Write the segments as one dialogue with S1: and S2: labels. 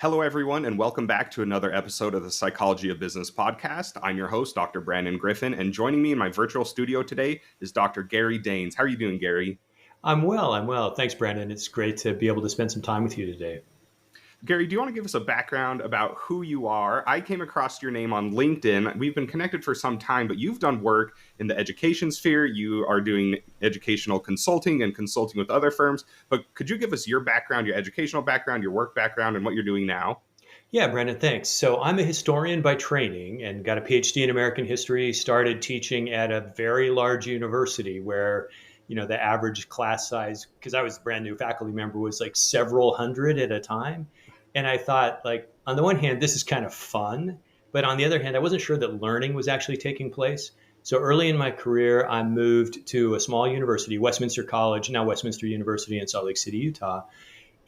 S1: Hello, everyone, and welcome back to another episode of the Psychology of Business podcast. I'm your host, Dr. Brandon Griffin, and joining me in my virtual studio today is Dr. Gary Daynes. How are you doing, Gary?
S2: I'm well. I'm well. Thanks, Brandon. It's great to be able to spend some time with you today.
S1: Gary, do you want to give us a background about who you are? I came across your name on LinkedIn. We've been connected for some time, but you've done work in the education sphere. You are doing educational consulting and consulting with other firms. But could you give us your background, your educational background, your work background, and what you're doing now?
S2: Yeah, Brandon, thanks. So I'm a historian by training and got a PhD in American history, started teaching at a very large university where, the average class size, because I was a brand new faculty member, was like several hundred at a time. And I thought, like, on the one hand, this is kind of fun. But on the other hand, I wasn't sure that learning was actually taking place. So early in my career, I moved to a small university, Westminster College, now Westminster University in Salt Lake City, Utah.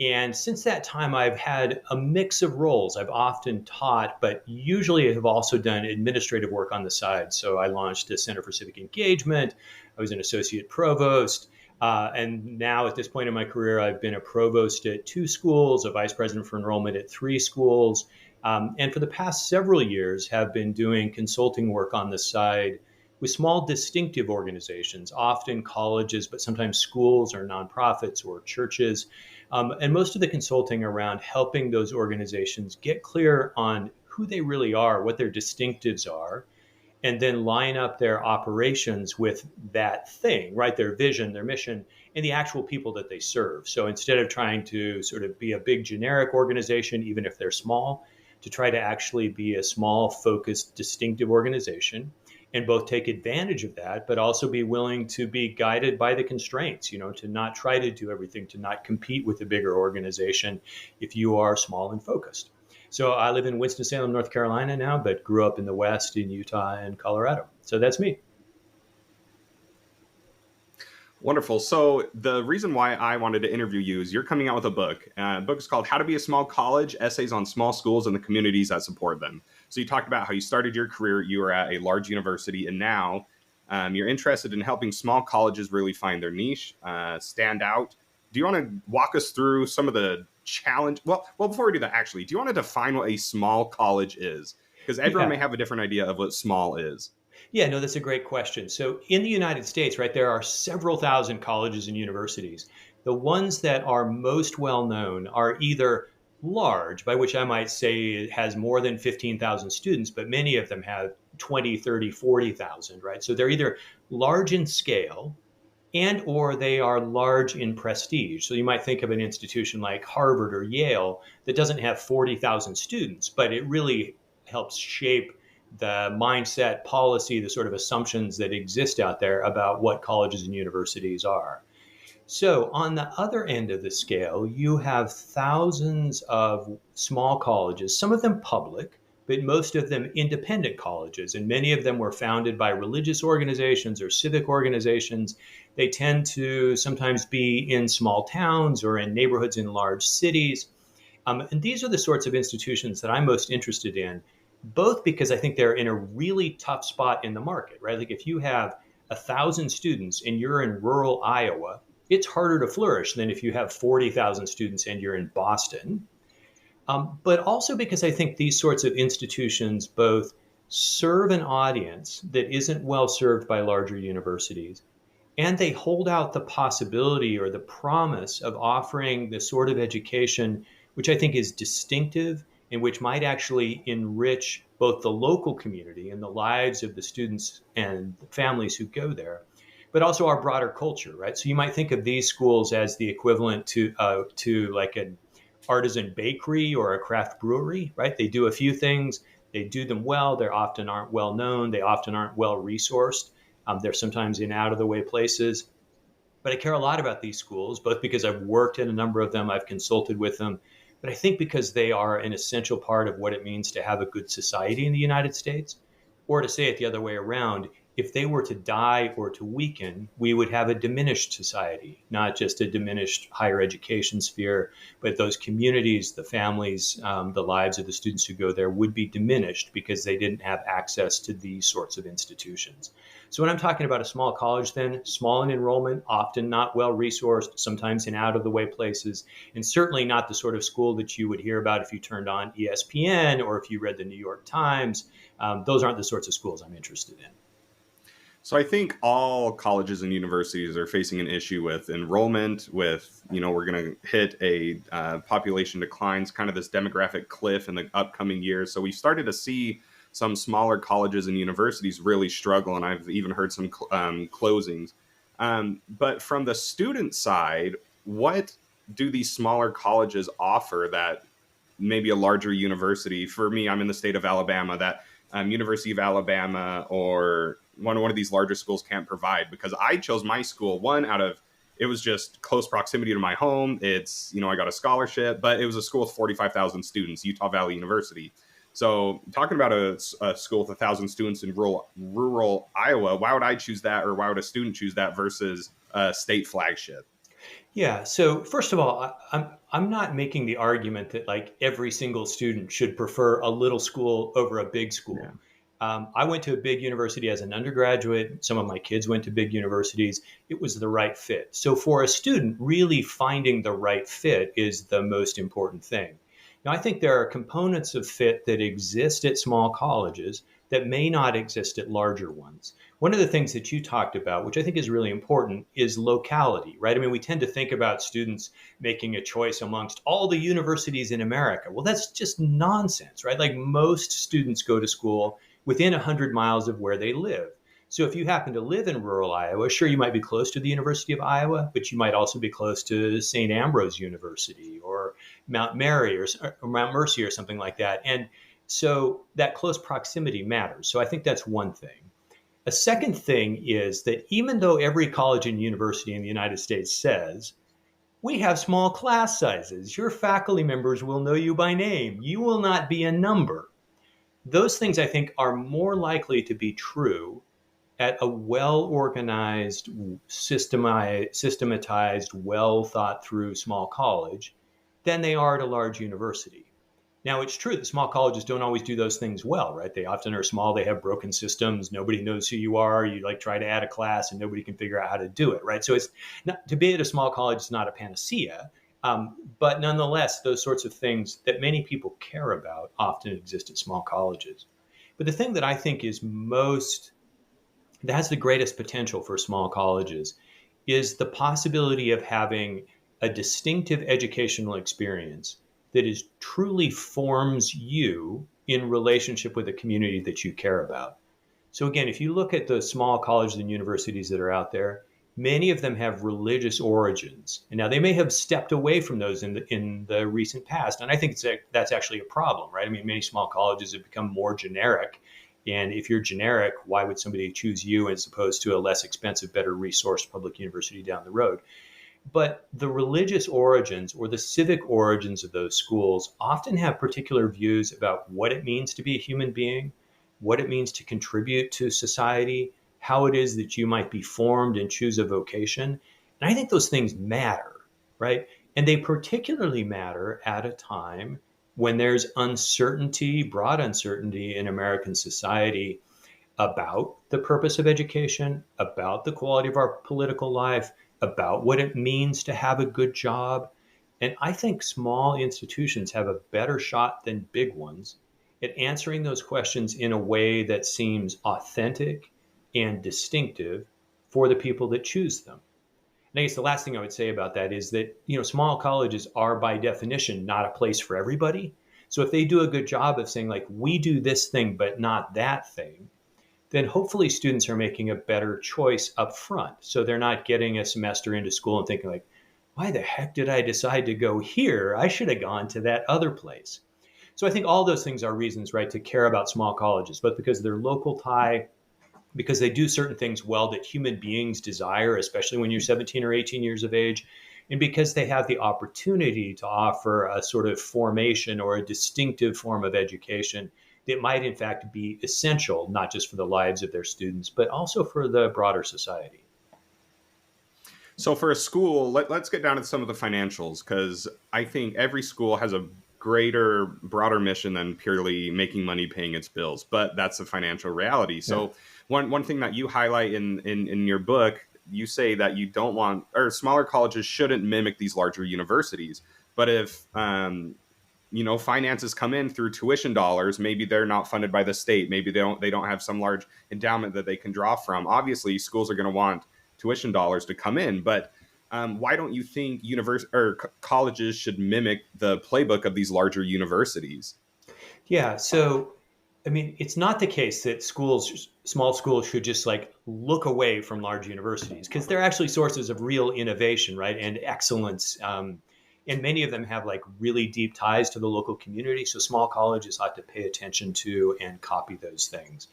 S2: And since that time, I've had a mix of roles. I've often taught, but usually have also done administrative work on the side. So I launched a Center for Civic Engagement. I was an associate provost. And now at this point in my career, I've been a provost at two schools, a vice president for enrollment at three schools. And for the past several years, have been doing consulting work on the side with small distinctive organizations, often colleges, but sometimes schools or nonprofits or churches. And most of the consulting around helping those organizations get clear on who they really are, what their distinctives are, and then line up their operations with that thing, right? Their vision, their mission, and the actual people that they serve. So instead of trying to sort of be a big generic organization, even if they're small, to try to actually be a small, focused, distinctive organization and both take advantage of that, but also be willing to be guided by the constraints, to not try to do everything, to not compete with the bigger organization if you are small and focused. So I live in Winston-Salem, North Carolina now, but grew up in the West in Utah and Colorado. So that's me.
S1: Wonderful. So the reason why I wanted to interview you is you're coming out with a book. The book is called How to Be a Small College, Essays on Small Schools and the Communities that Support Them. So you talked about how you started your career, you were at a large university, and now you're interested in helping small colleges really find their niche, stand out. Do you want to walk us through some of the challenge? Well, before we do that, actually, do you want to define what a small college is? Because everyone may
S2: Yeah.
S1: have a different idea of what small is.
S2: Yeah, no, that's a great question. So in the United States, right, there are several thousand colleges and universities. The ones that are most well known are either large, by which I might say it has more than 15,000 students, but many of them have 20, 30, 40,000, right? So they're either large in scale and or they are large in prestige. So you might think of an institution like Harvard or Yale that doesn't have 40,000 students, but it really helps shape the mindset, policy, the sort of assumptions that exist out there about what colleges and universities are. So, on the other end of the scale, you have thousands of small colleges, some of them public, but most of them independent colleges. And many of them were founded by religious organizations or civic organizations. They tend to sometimes be in small towns or in neighborhoods in large cities. And these are the sorts of institutions that I'm most interested in, both because I think they're in a really tough spot in the market, right? Like if you have 1,000 students and you're in rural Iowa, it's harder to flourish than if you have 40,000 students and you're in Boston. But also because I think these sorts of institutions both serve an audience that isn't well served by larger universities, and they hold out the possibility or the promise of offering the sort of education which I think is distinctive and which might actually enrich both the local community and the lives of the students and the families who go there, but also our broader culture, right? So you might think of these schools as the equivalent to like an artisan bakery or a craft brewery, right? They do a few things, they do them well. They often aren't well known. They often aren't well resourced. They're sometimes in out of the way places. But I care a lot about these schools, both because I've worked in a number of them, I've consulted with them, but I think because they are an essential part of what it means to have a good society in the United States. Or to say it the other way around, if they were to die or to weaken, we would have a diminished society, not just a diminished higher education sphere, but those communities, the families, the lives of the students who go there would be diminished because they didn't have access to these sorts of institutions. So when I'm talking about a small college, then small in enrollment, often not well resourced, sometimes in out of the way places, and certainly not the sort of school that you would hear about if you turned on ESPN or if you read the New York Times. Those aren't the sorts of schools I'm interested in.
S1: So I think all colleges and universities are facing an issue with enrollment, with, we're going to hit a population declines, kind of this demographic cliff in the upcoming years. So we started to see some smaller colleges and universities really struggle, and I've even heard some closings. But from the student side, what do these smaller colleges offer that maybe a larger university? For me, I'm in the state of Alabama, that University of Alabama or one of these larger schools can't provide, because I chose my school, one, out of, it was just close proximity to my home. It's, I got a scholarship, but it was a school with 45,000 students, Utah Valley University. So talking about a school with 1,000 students in rural Iowa, why would I choose that, or why would a student choose that versus a state flagship?
S2: Yeah. So first of all, I'm not making the argument that like every single student should prefer a little school over a big
S1: Yeah.
S2: school. I went to a big university as an undergraduate. Some of my kids went to big universities. It was the right fit. So for a student, really finding the right fit is the most important thing. Now, I think there are components of fit that exist at small colleges that may not exist at larger ones. One of the things that you talked about, which I think is really important, is locality, right? I mean, we tend to think about students making a choice amongst all the universities in America. Well, that's just nonsense, right? Like most students go to school within 100 miles of where they live. So if you happen to live in rural Iowa, sure, you might be close to the University of Iowa, but you might also be close to St. Ambrose University or Mount Mary or Mount Mercy or something like that. And so that close proximity matters. So I think that's one thing. A second thing is that even though every college and university in the United States says, we have small class sizes, your faculty members will know you by name, you will not be a number, those things I think are more likely to be true at a well organized, systematized, well thought through small college than they are at a large university. Now, it's true that small colleges don't always do those things well, right? They often are small, they have broken systems, nobody knows who you are, you like try to add a class and nobody can figure out how to do it, right? So it's not, to be at a small college is not a panacea, but nonetheless, those sorts of things that many people care about often exist at small colleges. But the thing that I think is most that has the greatest potential for small colleges is the possibility of having a distinctive educational experience that is truly forms you in relationship with the community that you care about. So again, if you look at the small colleges and universities that are out there, many of them have religious origins. And now they may have stepped away from those in the recent past. And I think that's actually a problem, right? I mean, many small colleges have become more generic. And if you're generic, why would somebody choose you as opposed to a less expensive, better resourced public university down the road? But the religious origins or the civic origins of those schools often have particular views about what it means to be a human being, what it means to contribute to society, how it is that you might be formed and choose a vocation. And I think those things matter, right? And they particularly matter at a time when there's uncertainty, broad uncertainty in American society about the purpose of education, about the quality of our political life, about what it means to have a good job. And I think small institutions have a better shot than big ones at answering those questions in a way that seems authentic and distinctive for the people that choose them. And I guess the last thing I would say about that is that, small colleges are by definition not a place for everybody. So if they do a good job of saying like, we do this thing, but not that thing, then hopefully students are making a better choice up front. So they're not getting a semester into school and thinking like, why the heck did I decide to go here? I should have gone to that other place. So I think all those things are reasons, right, to care about small colleges, but because they're local tie, because they do certain things well that human beings desire, especially when you're 17 or 18 years of age, and because they have the opportunity to offer a sort of formation or a distinctive form of education that might in fact be essential, not just for the lives of their students, but also for the broader society.
S1: So for a school, let's get down to some of the financials, because I think every school has a greater, broader mission than purely making money paying its bills. But that's the financial reality.
S2: Yeah.
S1: So one thing that you highlight in your book, you say that you don't want, or smaller colleges shouldn't mimic these larger universities. But if finances come in through tuition dollars, maybe they're not funded by the state, maybe they don't have some large endowment that they can draw from. Obviously schools are going to want tuition dollars to come in, but why don't you think colleges should mimic the playbook of these larger universities?
S2: Yeah. So, I mean, it's not the case that small schools should just like look away from large universities, because they're actually sources of real innovation, right? And excellence. And many of them have like really deep ties to the local community. So small colleges ought to pay attention to and copy those things.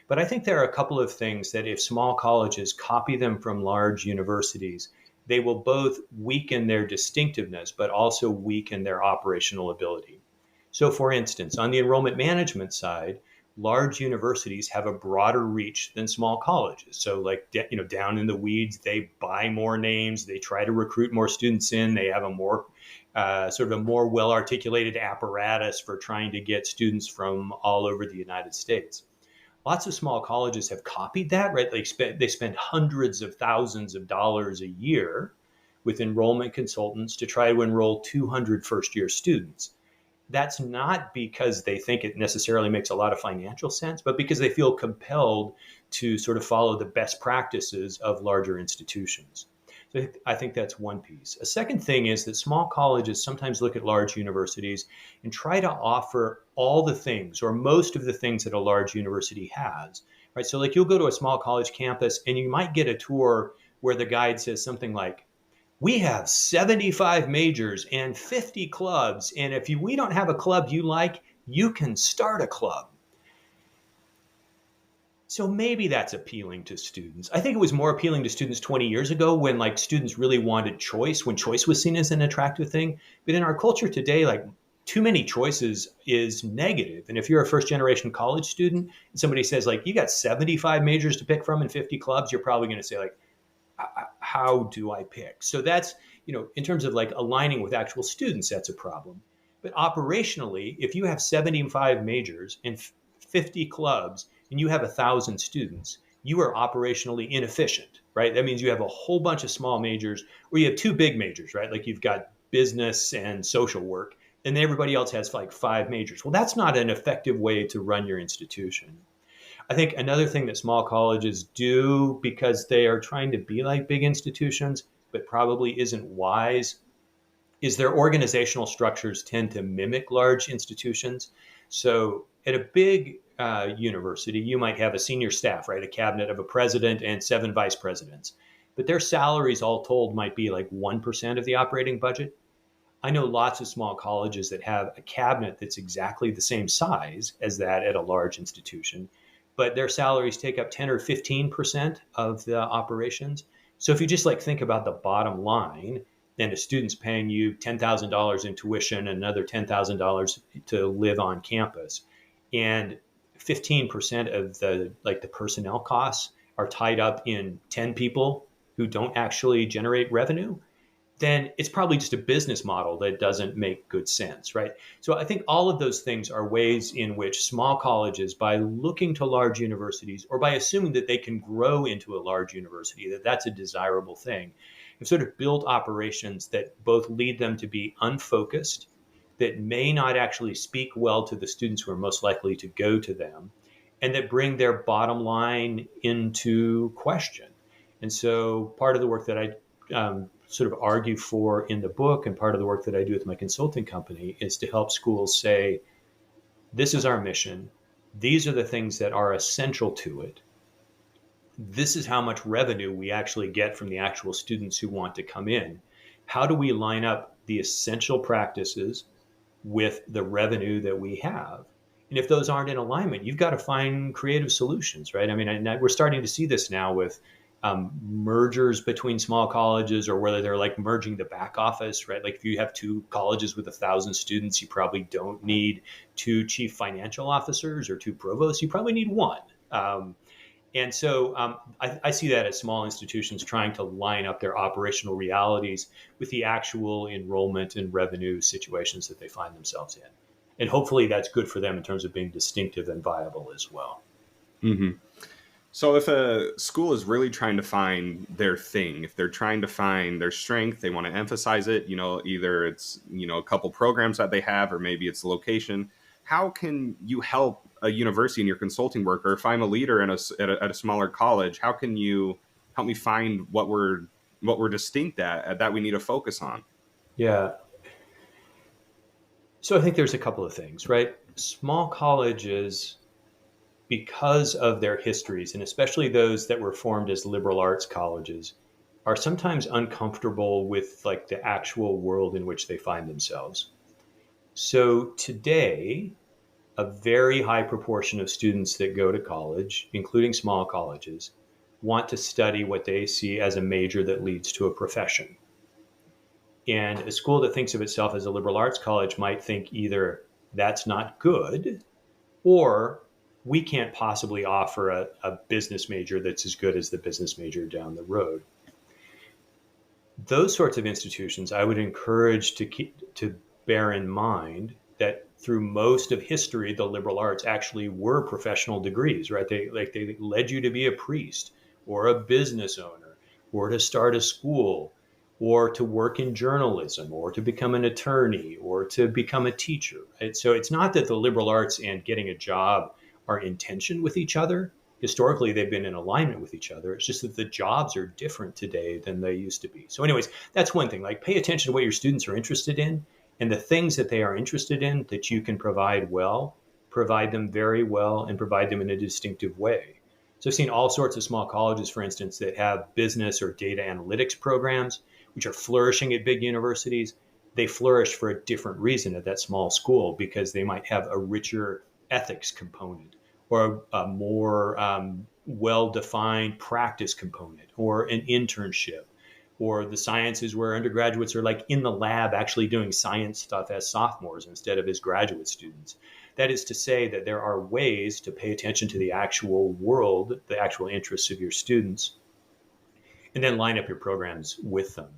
S2: But I think there are a couple of things that if small colleges copy them from large universities, they will both weaken their distinctiveness, but also weaken their operational ability. So, for instance, on the enrollment management side, large universities have a broader reach than small colleges. So, like down in the weeds, they buy more names, they try to recruit more students in, they have a more sort of a more well articulated apparatus for trying to get students from all over the United States. Lots of small colleges have copied that, right? They spend hundreds of thousands of dollars a year with enrollment consultants to try to enroll 200 first year students. That's not because they think it necessarily makes a lot of financial sense, but because they feel compelled to sort of follow the best practices of larger institutions. So I think that's one piece. A second thing is that small colleges sometimes look at large universities and try to offer all the things or most of the things that a large university has. Right? So like you'll go to a small college campus and you might get a tour where the guide says something like, we have 75 majors and 50 clubs. And if we don't have a club you like, you can start a club. So maybe that's appealing to students. I think it was more appealing to students 20 years ago when like students really wanted choice, when choice was seen as an attractive thing. But in our culture today, like too many choices is negative. And if you're a first generation college student and somebody says like you got 75 majors to pick from and 50 clubs, you're probably going to say like, how do I pick? So that's, in terms of like aligning with actual students, that's a problem. But operationally, if you have 75 majors and 50 clubs and you have 1,000 students, you are operationally inefficient, right? That means you have a whole bunch of small majors or you have two big majors, right? Like you've got business and social work, and then everybody else has like 5 majors. Well, that's not an effective way to run your institution. I think another thing that small colleges do because they are trying to be like big institutions, but probably isn't wise, is their organizational structures tend to mimic large institutions. So at a big university, you might have a senior staff, right? A cabinet of a president and 7 vice presidents. But their salaries, all told, might be like 1% of the operating budget. I know lots of small colleges that have a cabinet that's exactly the same size as that at a large institution, but their salaries take up 10 or 15% of the operations. So if you just like think about the bottom line, then a student's paying you $10,000 in tuition and another $10,000 to live on campus, and 15% of the personnel costs are tied up in 10 people who don't actually generate revenue, then it's probably just a business model that doesn't make good sense, right? So I think all of those things are ways in which small colleges, by looking to large universities or by assuming that they can grow into a large university, that that's a desirable thing, have sort of built operations that both lead them to be unfocused, that may not actually speak well to the students who are most likely to go to them, and that bring their bottom line into question. And so part of the work that I sort of argue for in the book, and part of the work that I do with my consulting company, is to help schools say, this is our mission. These are the things that are essential to it. This is how much revenue we actually get from the actual students who want to come in. How do we line up the essential practices with the revenue that we have? And if those aren't in alignment, you've got to find creative solutions, right? I mean, we're starting to see this now with mergers between small colleges, or whether they're like merging the back office, right? Like if you have two colleges with 1,000 students, you probably don't need two chief financial officers or two provosts. You probably need one. I see that as small institutions trying to line up their operational realities with the actual enrollment and revenue situations that they find themselves in. And hopefully that's good for them in terms of being distinctive and viable as well.
S1: Hmm. So if a school is really trying to find their thing, if they're trying to find their strength, they want to emphasize it, either it's, a couple programs that they have, or maybe it's the location. How can you help a university in your consulting work? Or if I'm a leader at a smaller college, how can you help me find what we're distinct at that we need to focus on?
S2: Yeah. So I think there's a couple of things, right? Small colleges, because of their histories, and especially those that were formed as liberal arts colleges, are sometimes uncomfortable with like the actual world in which they find themselves. So today, a very high proportion of students that go to college, including small colleges, want to study what they see as a major that leads to a profession. And a school that thinks of itself as a liberal arts college might think either that's not good, or we can't possibly offer a business major that's as good as the business major down the road. Those sorts of institutions, I would encourage to bear in mind that through most of history, the liberal arts actually were professional degrees, right? They led you to be a priest or a business owner, or to start a school, or to work in journalism, or to become an attorney, or to become a teacher. Right? So it's not that the liberal arts and getting a job are in tension with each other. Historically, they've been in alignment with each other. It's just that the jobs are different today than they used to be. So, anyways, that's one thing. Like, pay attention to what your students are interested in, and the things that they are interested in that you can provide well, provide them very well, and provide them in a distinctive way. So I've seen all sorts of small colleges, for instance, that have business or data analytics programs, which are flourishing at big universities. They flourish for a different reason at that small school, because they might have a richer ethics component, or a more well-defined practice component, or an internship, or the sciences where undergraduates are like in the lab actually doing science stuff as sophomores instead of as graduate students. That is to say that there are ways to pay attention to the actual world, the actual interests of your students, and then line up your programs with them.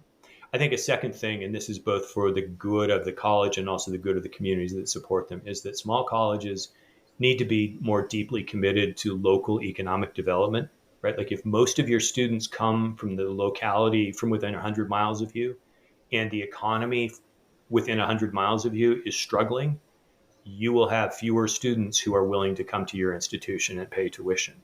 S2: I think a second thing, and this is both for the good of the college and also the good of the communities that support them, is that small colleges need to be more deeply committed to local economic development, right? Like if most of your students come from the locality from within 100 miles of you, and the economy within 100 miles of you is struggling, you will have fewer students who are willing to come to your institution and pay tuition.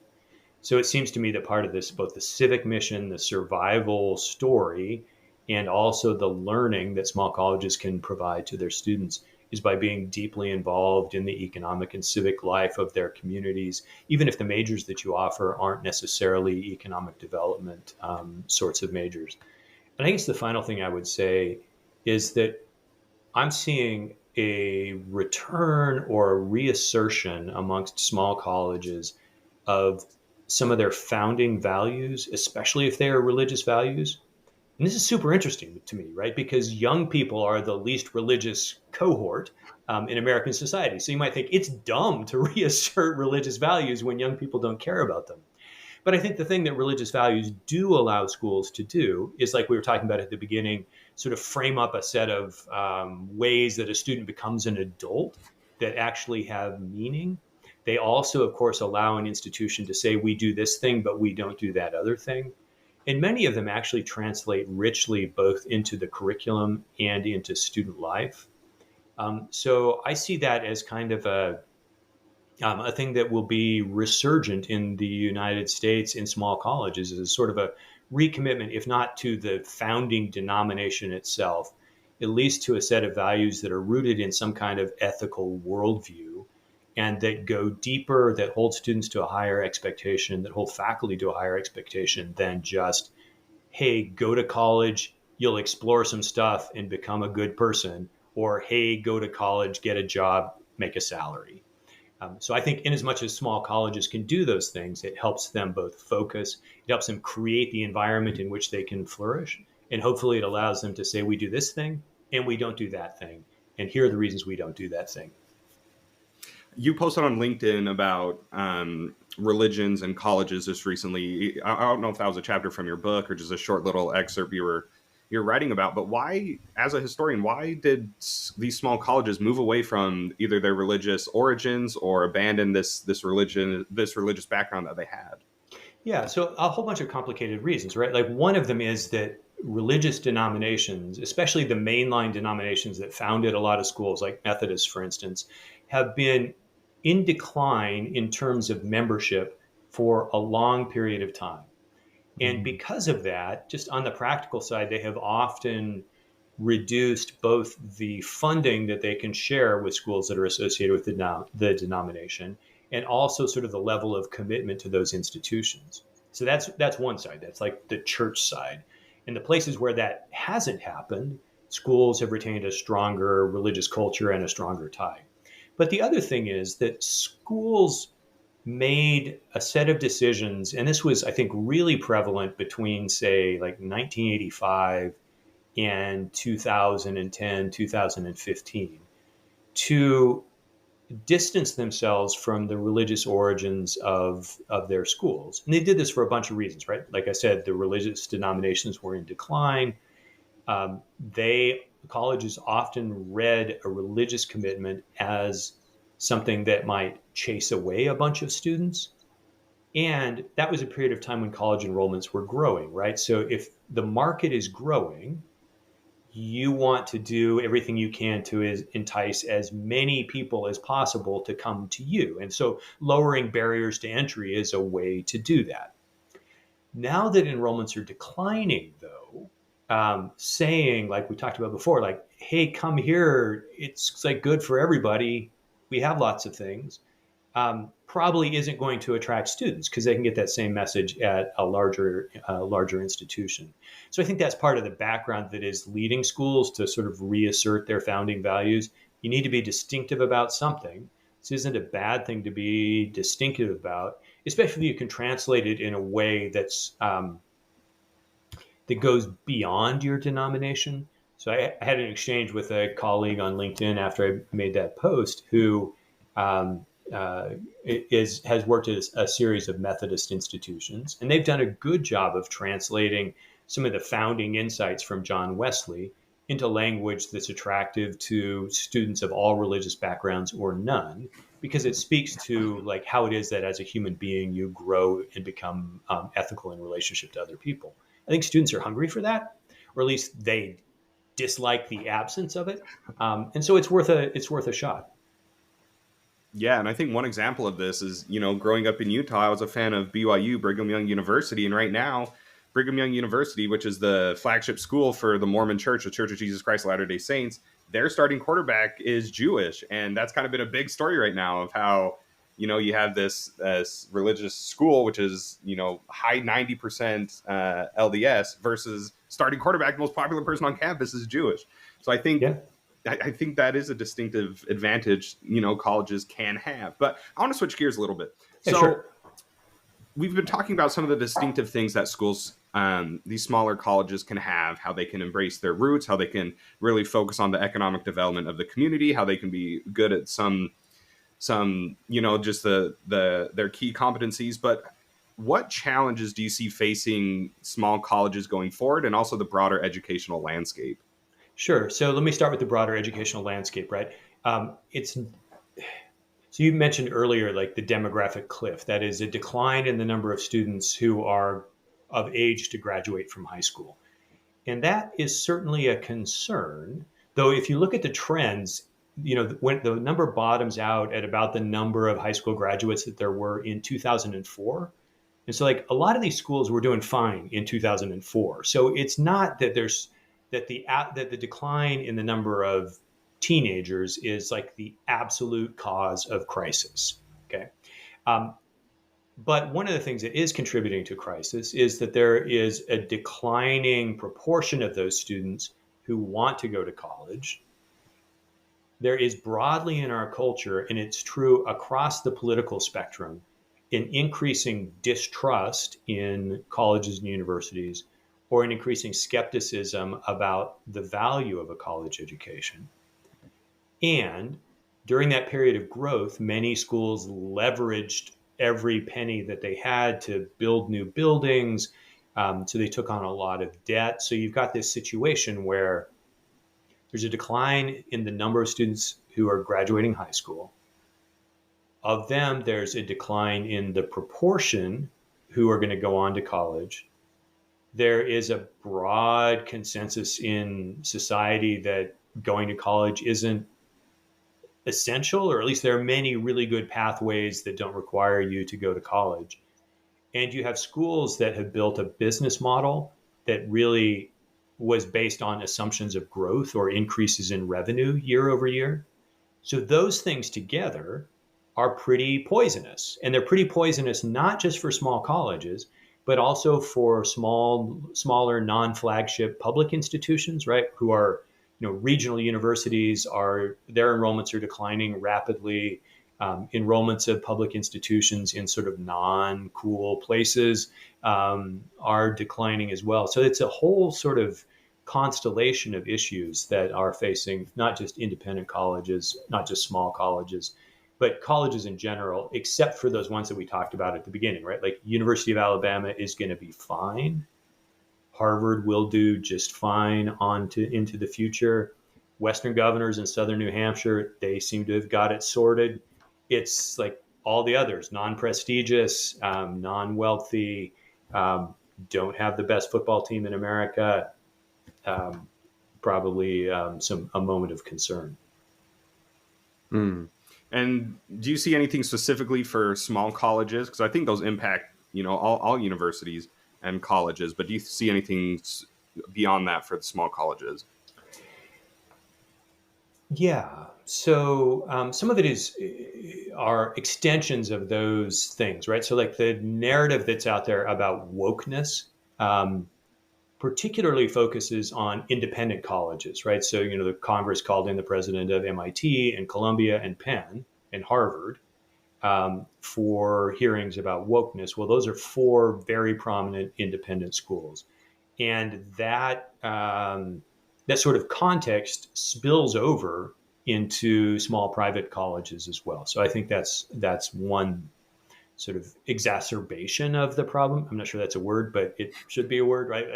S2: So it seems to me that part of this, both the civic mission, the survival story, and also the learning that small colleges can provide to their students, is by being deeply involved in the economic and civic life of their communities, even if the majors that you offer aren't necessarily economic development sorts of majors. And I guess the final thing I would say is that I'm seeing a return or a reassertion amongst small colleges of some of their founding values, especially if they are religious values. And this is super interesting to me, right? Because young people are the least religious cohort in American society. So you might think it's dumb to reassert religious values when young people don't care about them. But I think the thing that religious values do allow schools to do is, like we were talking about at the beginning, sort of frame up a set of ways that a student becomes an adult that actually have meaning. They also, of course, allow an institution to say, we do this thing, but we don't do that other thing. And many of them actually translate richly both into the curriculum and into student life. So I see that as kind of a thing that will be resurgent in the United States in small colleges, is a sort of a recommitment, if not to the founding denomination itself, at least to a set of values that are rooted in some kind of ethical worldview, and that go deeper, that hold students to a higher expectation, that hold faculty to a higher expectation than just, hey, go to college, you'll explore some stuff and become a good person, or hey, go to college, get a job, make a salary. So I think in as much as small colleges can do those things, it helps them both focus, it helps them create the environment in which they can flourish, and hopefully it allows them to say, we do this thing and we don't do that thing. And here are the reasons we don't do that thing.
S1: You posted on LinkedIn about religions and colleges just recently. I don't know if that was a chapter from your book or just a short little excerpt you're writing about. But why, as a historian, why did these small colleges move away from either their religious origins or abandon this religious background that they had?
S2: Yeah, so a whole bunch of complicated reasons, right? Like one of them is that religious denominations, especially the mainline denominations that founded a lot of schools, like Methodists, for instance, have been in decline in terms of membership for a long period of time. And
S1: Mhm.
S2: because of that, just on the practical side, they have often reduced both the funding that they can share with schools that are associated with the denomination and also sort of the level of commitment to those institutions. So that's one side. That's like the church side. In the places where that hasn't happened, schools have retained a stronger religious culture and a stronger tie. But the other thing is that schools made a set of decisions, and this was, I think, really prevalent between, say, like 1985 and 2010, 2015, to distance themselves from the religious origins of their schools. And they did this for a bunch of reasons, right? Like I said, the religious denominations were in decline. Colleges often read a religious commitment as something that might chase away a bunch of students. And that was a period of time when college enrollments were growing, right? So if the market is growing, you want to do everything you can to entice as many people as possible to come to you. And so lowering barriers to entry is a way to do that. Now that enrollments are declining, though, saying, like we talked about before, like, hey, come here, it's like good for everybody. We have lots of things, probably isn't going to attract students because they can get that same message at a larger institution. So I think that's part of the background that is leading schools to sort of reassert their founding values. You need to be distinctive about something. This isn't a bad thing to be distinctive about, especially if you can translate it in a way that goes beyond your denomination. So I had an exchange with a colleague on LinkedIn after I made that post who has worked at a series of Methodist institutions, and they've done a good job of translating some of the founding insights from John Wesley into language that's attractive to students of all religious backgrounds or none, because it speaks to like how it is that as a human being you grow and become ethical in relationship to other people. I think students are hungry for that, or at least they dislike the absence of it, and so it's worth a shot.
S1: Yeah, and I think one example of this is, growing up in Utah, I was a fan of BYU, Brigham Young University, and right now, Brigham Young University, which is the flagship school for the Mormon Church, the Church of Jesus Christ of Latter-day Saints, their starting quarterback is Jewish, and that's kind of been a big story right now of how, you have this religious school, which is, high 90% LDS versus starting quarterback, the most popular person on campus is Jewish. So
S2: Yeah,
S1: I think that is a distinctive advantage, colleges can have. But I want to switch gears a little bit.
S2: yeah,
S1: So
S2: sure.
S1: we've been talking about some of the distinctive things that schools, these smaller colleges can have, how they can embrace their roots, how they can really focus on the economic development of the community, how they can be good at some, just their key competencies. But what challenges do you see facing small colleges going forward and also the broader educational landscape?
S2: Sure. So let me start with the broader educational landscape, right? It's so you mentioned earlier, like the demographic cliff, that is a decline in the number of students who are of age to graduate from high school. And that is certainly a concern. Though, if you look at the trends, when the number bottoms out at about the number of high school graduates that there were in 2004. And so, like, a lot of these schools were doing fine in 2004. So it's not that the decline in the number of teenagers is like the absolute cause of crisis. Okay. Um, but one of the things that is contributing to crisis is that there is a declining proportion of those students who want to go to college there is broadly in our culture, and it's true across the political spectrum, an increasing distrust in colleges and universities, or an increasing skepticism about the value of a college education. And during that period of growth, many schools leveraged every penny that they had to build new buildings. So they took on a lot of debt. So you've got this situation where there's a decline in the number of students who are graduating high school. Of them, there's a decline in the proportion who are going to go on to college. There is a broad consensus in society that going to college isn't essential, or at least there are many really good pathways that don't require you to go to college. And you have schools that have built a business model that really was based on assumptions of growth or increases in revenue year over year. So those things together are pretty poisonous. And they're pretty poisonous not just for small colleges, but also for smaller non-flagship public institutions, right? Who are, regional universities are, their enrollments are declining rapidly. Enrollments of public institutions in sort of non-cool places are declining as well. So it's a whole sort of constellation of issues that are facing not just independent colleges, not just small colleges, but colleges in general, except for those ones that we talked about at the beginning, right? Like University of Alabama is going to be fine. Harvard will do just fine into the future. Western Governors in Southern New Hampshire, they seem to have got it sorted. It's like all the others, non-prestigious, non-wealthy, don't have the best football team in America. Um, Probably a moment of concern.
S1: Mm. And do you see anything specifically for small colleges? Because I think those impact, all universities and colleges. But do you see anything beyond that for the small colleges?
S2: Yeah. So some of it are extensions of those things, right? So like the narrative that's out there about wokeness, um, particularly focuses on independent colleges, right? So the Congress called in the president of MIT and Columbia and Penn and Harvard for hearings about wokeness. Well, those are four very prominent independent schools, and that sort of context spills over into small private colleges as well. So I think that's one sort of exacerbation of the problem. I'm not sure that's a word, but it should be a word, right?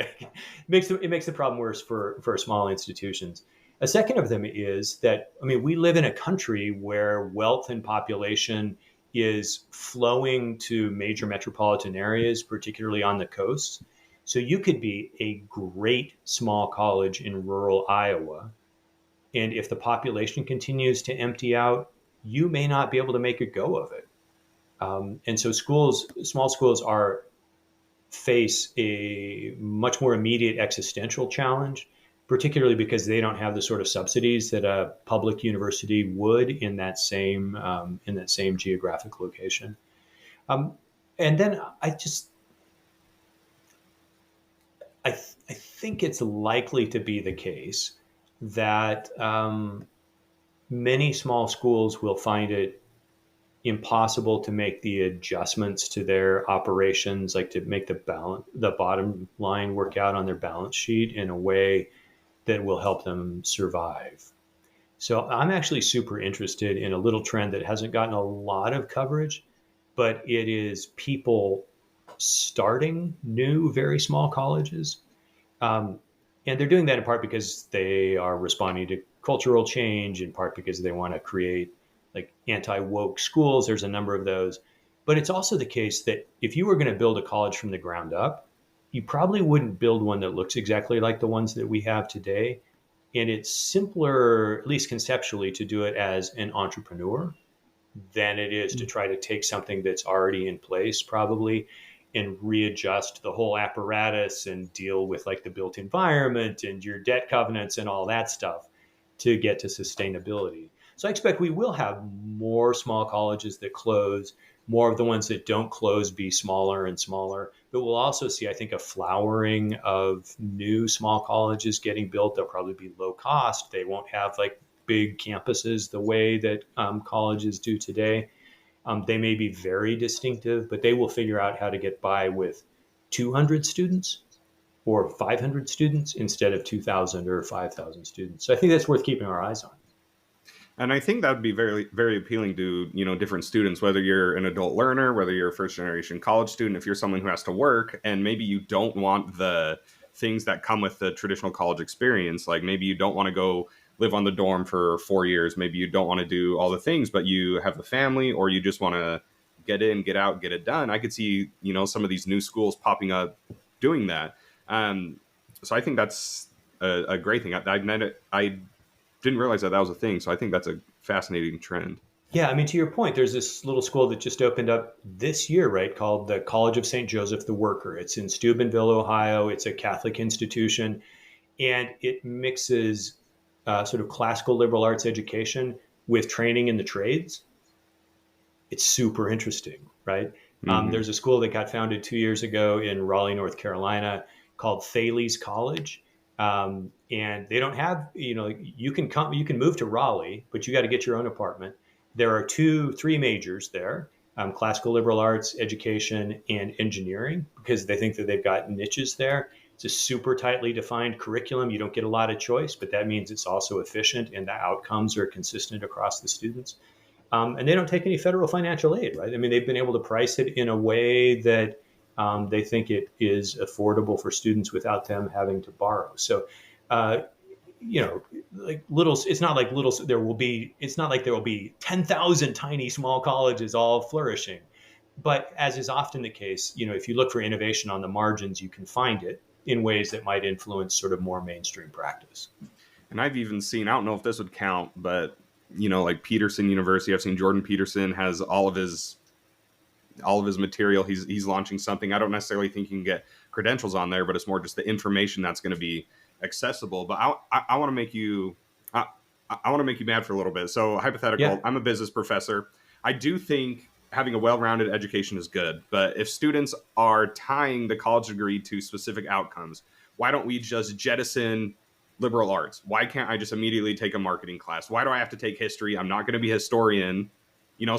S2: It makes the problem worse for small institutions. A second of them is that, I mean, we live in a country where wealth and population is flowing to major metropolitan areas, particularly on the coast. So you could be a great small college in rural Iowa, and if the population continues to empty out, you may not be able to make a go of it. And so small schools are face a much more immediate existential challenge, particularly because they don't have the sort of subsidies that a public university would in that same geographic location. Um, and then I think it's likely to be the case that many small schools will find it impossible to make the adjustments to their operations, like to make the bottom line work out on their balance sheet in a way that will help them survive. So I'm actually super interested in a little trend that hasn't gotten a lot of coverage, but it is people starting new, very small colleges. Um, and they're doing that in part because they are responding to cultural change, in part because they want to create like anti-woke schools. There's a number of those. But it's also the case that if you were going to build a college from the ground up, you probably wouldn't build one that looks exactly like the ones that we have today. And it's simpler, at least conceptually, to do it as an entrepreneur than it is to try to take something that's already in place, probably, and readjust the whole apparatus and deal with like the built environment and your debt covenants and all that stuff to get to sustainability. So I expect we will have more small colleges that close, more of the ones that don't close be smaller and smaller. But we'll also see, I think, a flowering of new small colleges getting built. They'll probably be low cost. They won't have like big campuses the way that colleges do today. They may be very distinctive, but they will figure out how to get by with 200 students or 500 students instead of 2,000 or 5,000 students. So I think that's worth keeping our eyes on.
S1: And I think that would be very, very appealing to, different students, whether you're an adult learner, whether you're a first generation college student, if you're someone who has to work and maybe you don't want the things that come with the traditional college experience. Like maybe you don't want to go live on the dorm for 4 years. Maybe you don't want to do all the things, but you have a family, or you just want to get in, get out, get it done. I could see, some of these new schools popping up doing that. So I think that's a great thing. I didn't realize that was a thing. So I think that's a fascinating trend.
S2: Yeah, I mean, to your point, there's this little school that just opened up this year, right, called the College of St. Joseph the Worker. It's in Steubenville, Ohio. It's a Catholic institution, and it mixes sort of classical liberal arts education with training in the trades. It's super interesting, right?
S1: Hmm.
S2: There's a school that got founded 2 years ago in Raleigh, North Carolina, called Thales College, and they don't have, you can move to Raleigh, but you got to get your own apartment. There are three majors there: classical liberal arts, education, and engineering, because they think that they've got niches there. It's a super tightly defined curriculum. You don't get a lot of choice, but that means it's also efficient and the outcomes are consistent across the students. And they don't take any federal financial aid, right? I mean, they've been able to price it in a way that they think it is affordable for students without them having to borrow. So, uh, like little, it's not like little, it's not like there will be 10,000 tiny small colleges all flourishing. But as is often the case, if you look for innovation on the margins, you can find it in ways that might influence sort of more mainstream practice.
S1: And I've even seen, I don't know if this would count, but like Peterson University, I've seen Jordan Peterson has all of his material. He's launching something. I don't necessarily think you can get credentials on there, but it's more just the information that's going to be accessible. But I want to make you I want to make you mad for a little bit. So
S2: Yeah.
S1: hypothetical, I'm a business professor. I do think having a well-rounded education is good, but if students are tying the college degree to specific outcomes, why don't we just jettison liberal arts? Why can't I just immediately take a marketing class? Why do I have to take history? I'm not going to be a historian.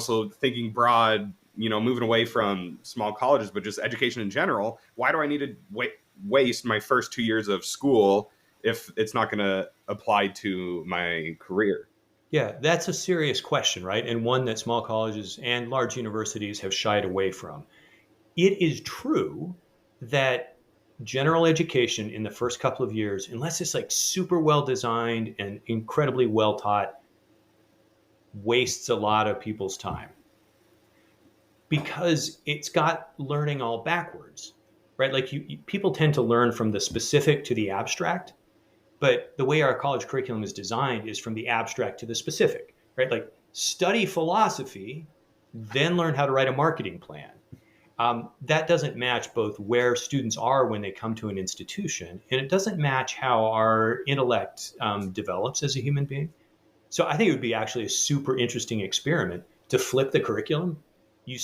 S1: So thinking broad, moving away from small colleges, but just education in general. Why do I need to waste my first 2 years of school if it's not going to apply to my career?
S2: Yeah, that's a serious question, right? And one that small colleges and large universities have shied away from. It is true that general education in the first couple of years, unless it's like super well designed and incredibly well taught, wastes a lot of people's time because it's got learning all backwards, right? Like people tend to learn from the specific to the abstract, but the way our college curriculum is designed is from the abstract to the specific, right? Like study philosophy, then learn how to write a marketing plan. That doesn't match both where students are when they come to an institution, and it doesn't match how our intellect develops as a human being. So I think it would be actually a super interesting experiment to flip the curriculum. You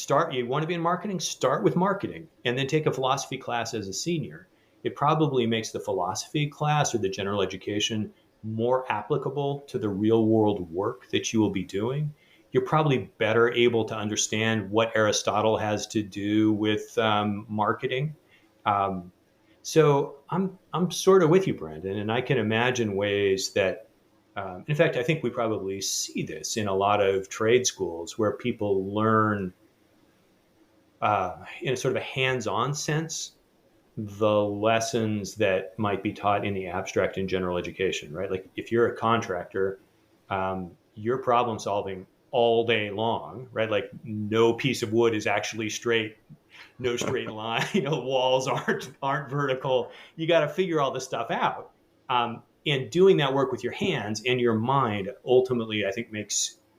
S2: want to be in marketing, start with marketing, and then take a philosophy class as a senior. It probably makes the philosophy class or the general education more applicable to the real world work that you will be doing. You're probably better able to understand what Aristotle has to do with marketing. Um, so I'm sort of with you, Brandon, and I can imagine ways that in fact, I think we probably see this in a lot of trade schools where people learn in a sort of a hands-on sense the lessons that might be taught in the abstract in general education, right? Like if you're a contractor, you're problem solving all day long, right? Like no piece of wood is actually straight, no straight line. Walls aren't vertical. You got to figure all this stuff out. And doing that work with your hands and your mind ultimately, I think,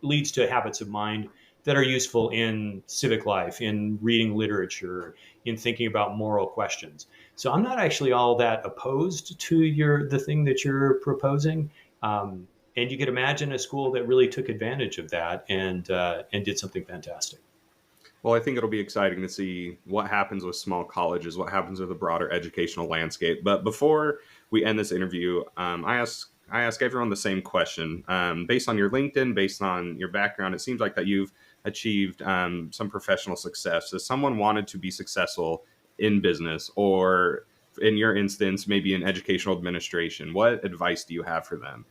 S2: leads to habits of mind that are useful in civic life, in reading literature, in thinking about moral questions. So I'm not actually all that opposed to the thing that you're proposing. And you could imagine a school that really took advantage of that and did something fantastic.
S1: Well, I think it'll be exciting to see what happens with small colleges, what happens with the broader educational landscape. But before we end this interview, I ask I ask everyone the same question. Based on your LinkedIn, based on your background, it seems like that you've achieved some professional success. If someone wanted to be successful in business, or in your instance, maybe in educational administration, what advice do you have for them?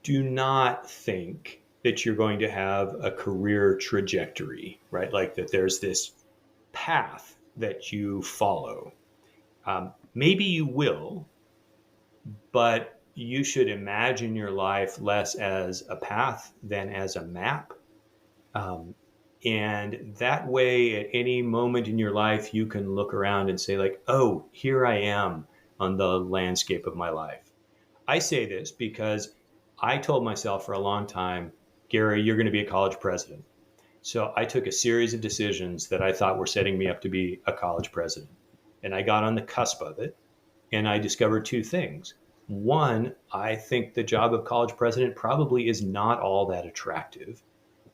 S2: Do not think that you're going to have a career trajectory, right? Like that there's this path that you follow. Maybe you will, but you should imagine your life less as a path than as a map. Um, and that way, at any moment in your life, you can look around and say, like, oh, here I am on the landscape of my life. I say this because I told myself for a long time, Gary, you're going to be a college president. So I took a series of decisions that I thought were setting me up to be a college president. And I got on the cusp of it, and I discovered two things. One, I think the job of college president probably is not all that attractive.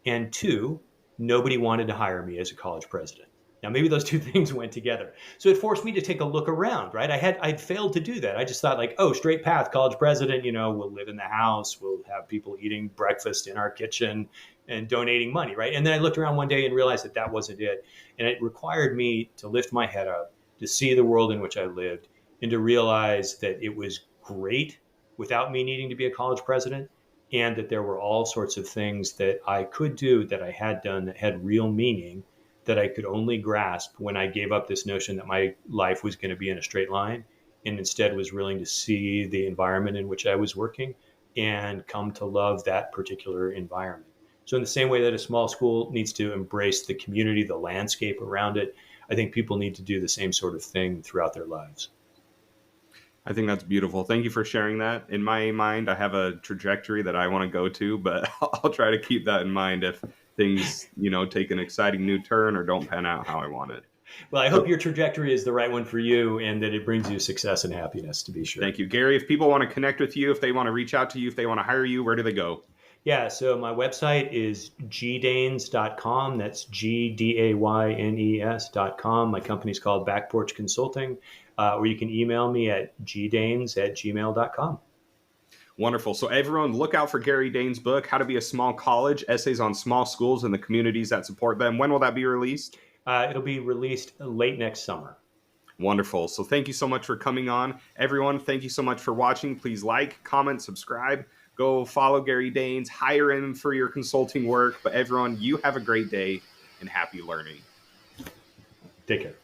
S2: And two, nobody wanted to hire me as a college president. Now, maybe those two things went together. So it forced me to take a look around, right? I'd failed to do that. I just thought like, oh, straight path, college president, we'll live in the house, we'll have people eating breakfast in our kitchen and donating money, right? And then I looked around one day and realized that that wasn't it. And it required me to lift my head up, to see the world in which I lived, and to realize that it was great without me needing to be a college president, and that there were all sorts of things that I could do, that I had done, that had real meaning, that I could only grasp when I gave up this notion that my life was going to be in a straight line, and instead was willing to see the environment in which I was working and come to love that particular environment. So, in the same way that a small school needs to embrace the community, the landscape around it, I think people need to do the same sort of thing throughout their lives.
S1: I think that's beautiful. Thank you for sharing that. In my mind, I have a trajectory that I want to go to, but I'll try to keep that in mind if things, take an exciting new turn or don't pan out how I want it.
S2: Well, I hope
S1: So
S2: your trajectory is the right one for you and that it brings you success and happiness, to be sure.
S1: thank you, Gary. If people want to connect with you, if they want to reach out to you, if they want to hire you, where do they go?
S2: Yeah, so my website is gdaynes.com. That's GDAYNES.com. My company's called Back Porch Consulting, or you can email me at gdaynes@gmail.com.
S1: Wonderful. So everyone look out for Gary Daynes' book, How to Be a Small College, Essays on Small Schools and the Communities that Support Them. When will that be released?
S2: It'll be released late next summer.
S1: Wonderful. So thank you so much for coming on. Everyone, thank you so much for watching. Please like, comment, subscribe. Go follow Gary Daynes. Hire him for your consulting work. But everyone, you have a great day and happy learning.
S2: Take care.